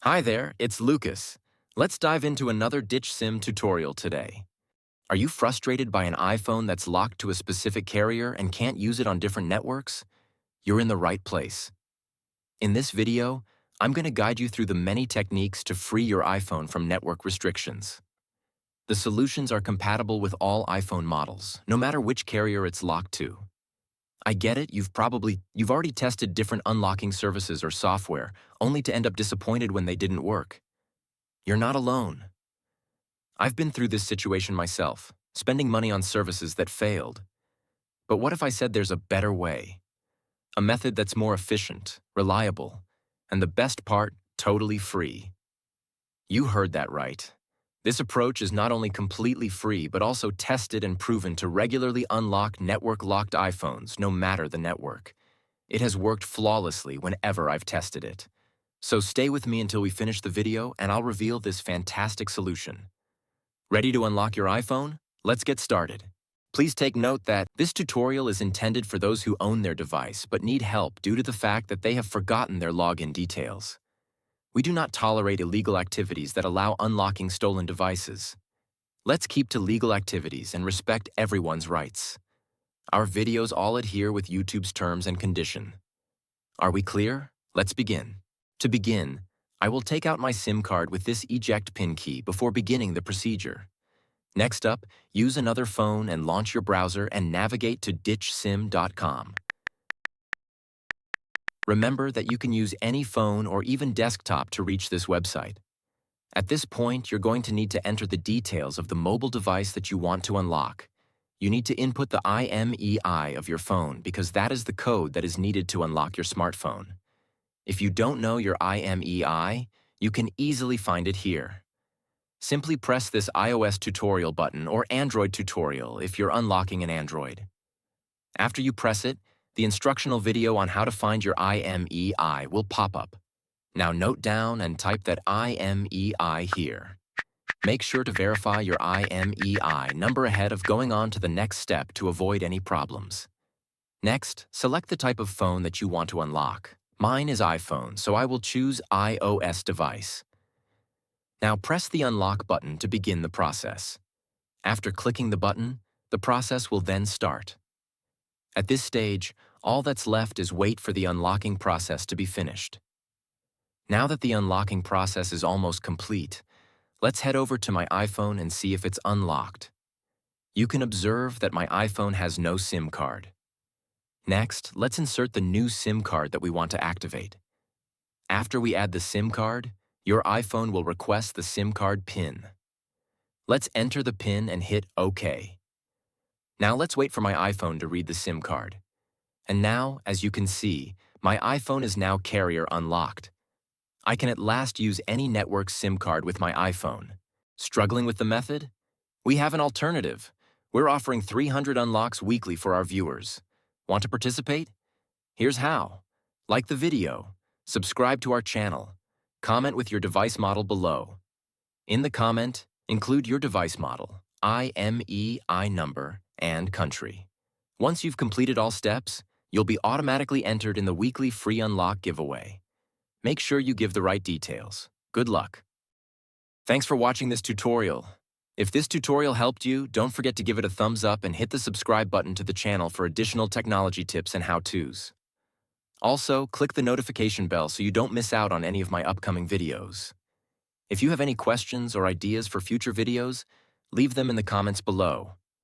Hi there, it's Lucas. Let's dive into another Ditch Sim tutorial today. Are you frustrated by an iPhone that's locked to a specific carrier and can't use it on different networks? You're in the right place. In this video, I'm going to guide you through the many techniques to free your iPhone from network restrictions. The solutions are compatible with all iPhone models, no matter which carrier it's locked to. I get it, you've already tested different unlocking services or software, only to end up disappointed when they didn't work. You're not alone. I've been through this situation myself, spending money on services that failed. But what if I said there's a better way? A method that's more efficient, reliable, and the best part, totally free. You heard that right. This approach is not only completely free, but also tested and proven to regularly unlock network-locked iPhones, no matter the network. It has worked flawlessly whenever I've tested it. So stay with me until we finish the video and I'll reveal this fantastic solution. Ready to unlock your iPhone? Let's get started. Please take note that this tutorial is intended for those who own their device but need help due to the fact that they have forgotten their login details. We do not tolerate illegal activities that allow unlocking stolen devices. Let's keep to legal activities and respect everyone's rights. Our videos all adhere with YouTube's terms and condition. Are we clear? Let's begin. To begin, I will take out my SIM card with this eject PIN key before beginning the procedure. Next up, use another phone and launch your browser and navigate to ditchsim.com. Remember that you can use any phone or even desktop to reach this website. At this point, you're going to need to enter the details of the mobile device that you want to unlock. You need to input the IMEI of your phone because that is the code that is needed to unlock your smartphone. If you don't know your IMEI, you can easily find it here. Simply press this iOS tutorial button or Android tutorial if you're unlocking an Android. After you press it, the instructional video on how to find your IMEI will pop up. Now note down and type that IMEI here. Make sure to verify your IMEI number ahead of going on to the next step to avoid any problems. Next, select the type of phone that you want to unlock. Mine is iPhone, so I will choose iOS device. Now press the unlock button to begin the process. After clicking the button, the process will then start. At this stage, all that's left is wait for the unlocking process to be finished. Now that the unlocking process is almost complete, let's head over to my iPhone and see if it's unlocked. You can observe that my iPhone has no SIM card. Next, let's insert the new SIM card that we want to activate. After we add the SIM card, your iPhone will request the SIM card PIN. Let's enter the PIN and hit OK. Now let's wait for my iPhone to read the SIM card. And now, as you can see, my iPhone is now carrier unlocked. I can at last use any network SIM card with my iPhone. Struggling with the method? We have an alternative. We're offering 300 unlocks weekly for our viewers. Want to participate? Here's how. Like the video, subscribe to our channel, comment with your device model below. In the comment, include your device model, IMEI number, and country. Once you've completed all steps, you'll be automatically entered in the weekly free unlock giveaway. Make sure you give the right details. Good luck. Thanks for watching this tutorial. If this tutorial helped you, don't forget to give it a thumbs up and hit the subscribe button to the channel for additional technology tips and how-tos. Also, click the notification bell so you don't miss out on any of my upcoming videos. If you have any questions or ideas for future videos, leave them in the comments below.